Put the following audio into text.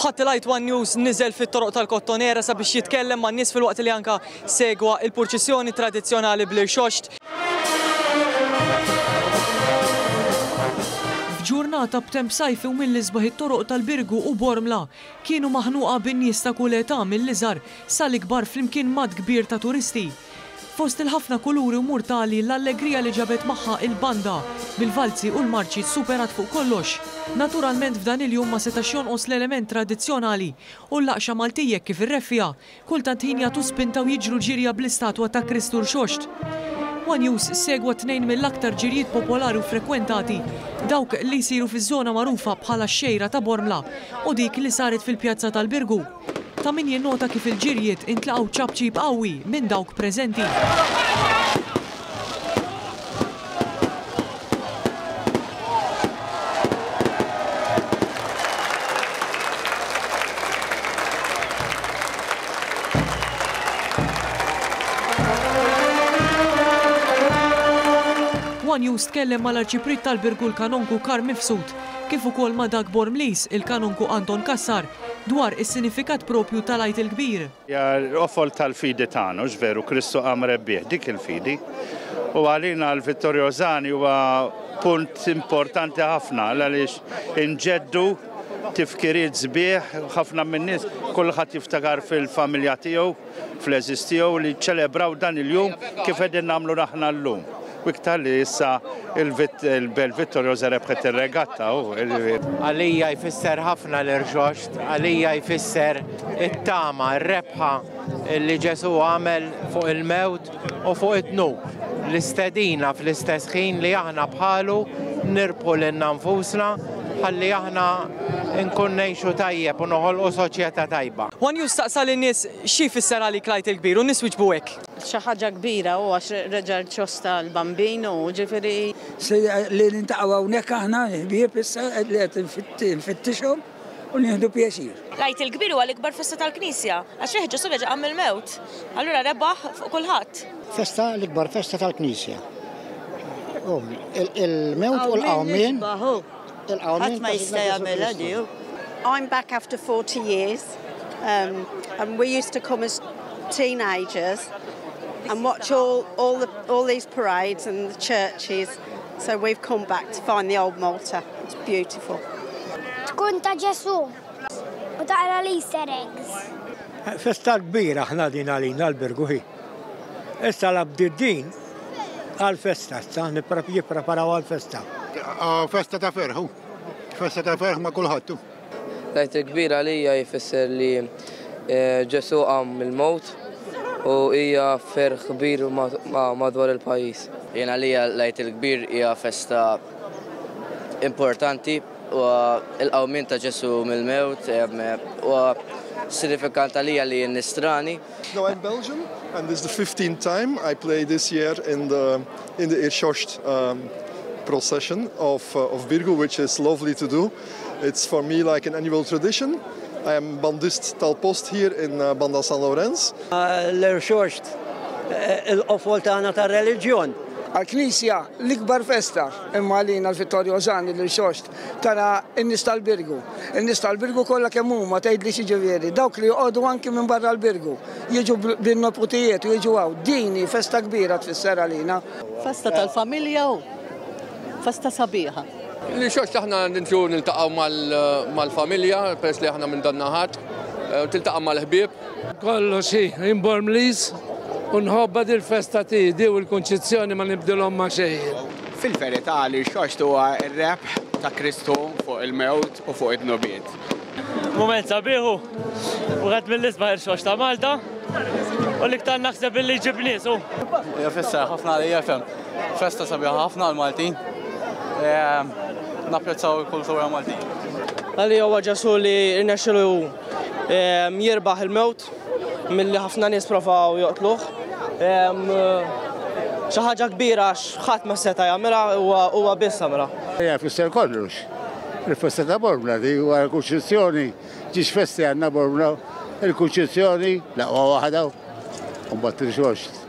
Ħadd One News niżel fit-toroq tal-Kottonera sabiex jitkellem man-nies filwaqt li anka segwa il-purċissjoni tradizzjonali bl-Irxoxt. F'ġurnata b'temp sajfi u mill-isbaħ it-toroq tal-Birgu u Bormla kienu maħnuqa bin-nies ta' kull età mill-iżgħar sal-ikbar flimkien mad kbir ta' turisti. Fost il-ħafna kuluri u murtali l-allegrija li ġabet magħha il-banda bil-valzi u l-marċi superat fuq kollox. Naturalment f'dan il-jum ma setax jonqos l-element tradizzjonali u l-laqxa Maltijek kif ir-reffija kultant ħin jagħtu spinta u jiġru ġirja bl-istatwa ta' Kristu Rxoxt. One News segwa tnejn mill-aktar ġirijiet popolari u frekwentati, dawk li jsiru fiż-żona magħrufa bħala x-xejra ta' Bormla u dik li saret fil-pjazza tal-Birgu. Ta' min jinnota kif il-ġirjiet intlaqgħu ċabċib qawwi minn dawk preżenti. One News tkellem mal-Arċiprit tal-Birgu l-Kanonku Kar Mifsud, kif ukoll ma' dak Bormlis il-Kanonku Anton Kassar dwar is-sinifikat propju tal-Għid il-Kbir. Offol tal-fidi tagħna, veru Kristu qam rebbieħ dik il-fidi. U għalina l-Vittorjożani huwa punt importanti ħafna għaliex inġeddu tifkiriet sbieħ ħafna min-nies kulħadd jiftakar fil-familja tiegħu, fl-eżis tiegħu li ċċelebraw dan il-jum kif qegħdin nagħmlu aħna llum. U iktar li issa il-Belt Vittorjoża rebħet ir-regatta. Għalija jfisser ħafna l-Irxoxt, għalija jfisser it-tama, r-rebħa li Ġesu għamel fuq il-mewt u fuq it-tnub. L-istedina fl-istess ħin li aħna bħalu nirpu l-nfusna ħalli aħna nkun ngħixu tajjeb u noħolqu soċjetà tajba. One News staqsa lin-nies xi jfisser għalik l-Għid il-Kbir u nies wiġbu hekk. Xi ħaġa kbira u għax reġa' ċosta l-bambin u ġifieri. Li nintaqgħu hawnhekk aħna ħbieb issa li qed nfittixhom u nieħdu pjaċir. L-Għid il-Kbir huwa l-ikbar festa tal-Knisja għax fih Ġesu reġa' għam il-mewt. Allura rebaħ fuq kulħadd. Festa l-ikbar festa tal-Knisja. Il-mewt u l-qawmien. I'm back after 40 years, and we used to come as teenagers and watch all these parades and the churches. So we've come back to find the old Malta. It's beautiful. Tkun ta' Ġesu u taqra l-Easter eggs. Festa kbira ħna din għalina l-Birgu hi. Issa l-abdiddin għal-festa, issa jippreparaw għal-festa. Festa ta' ferħu. Festa ta' ferħ ma' kulħattu. L-Għid il-Kbir għalija jfisser li Ġesu qam il-mewt u hija ferħ kbir madwar il-pajjiż. Jien għalija l-Għid il-Kbir hija festa importanti u l-qawmien ta' Ġesu mill-mewt u sinifikant għalija li n-nistrani. No, I'm Belgian and this is the 15th time I play this year in the Irxoxt procession of Birgu, which is lovely to do. It's for me like an annual tradition. I am bandist tal-post here in Banda San Lorenz. L-Irxoxt, il-qofol tagħna tar-reliġjon. Għal-Knisja l-ikbar festa imma għalina l-Vittorjożani l-Irxoxt tara n-nies tal-Birgu. In-nies tal-Birgu kollha kemm huma tgħidli xi ġifieri. Dawk li joqogħdu anke minn barra l-Birgu jiġu bin-noputijiet u jiġu hawn. Dini festa kbira tfisser għalina. Festa tal-familja u festa sabiħa. L-Irxoxt aħna nintru niltaqgħu mal-familja, peress li aħna minn dan naħat, tiltaqgħu mal-ħbieb. Kollox in Bormlis u nħobba dil-festa tiegħi u l-kunċizzjoni ma nibdilhom ma' xejn. Fil-verità l-Irxoxt huwa r-rebħ ta' Kristu fuq il-mewt u fuq id-nubiet. Mument sabiħu u għed mill-isbaħ Irxoxt ta' Malta u l-iktar naħseb illi ġib nies. Hija fissa ħafna għalija fem. Festa sabiħa ħafna għal-Maltin. Napprezzaw il-kultura Maltin. Għalli huwa Ġesu li rnexxielu jirbaħ il-mewt milli ħafna nies provaw joqtluh. Xi ħaġa kbira għax ħadd ma seta' jagħmilha huwa biss għamilha. Hija fisser kollox. Il-festa ta' Bormla di huwa l-kunċizzjoni ġiex festi għandna Bormla, il-kunċizzjoni laqwa waħda u mbagħad Irxoxt.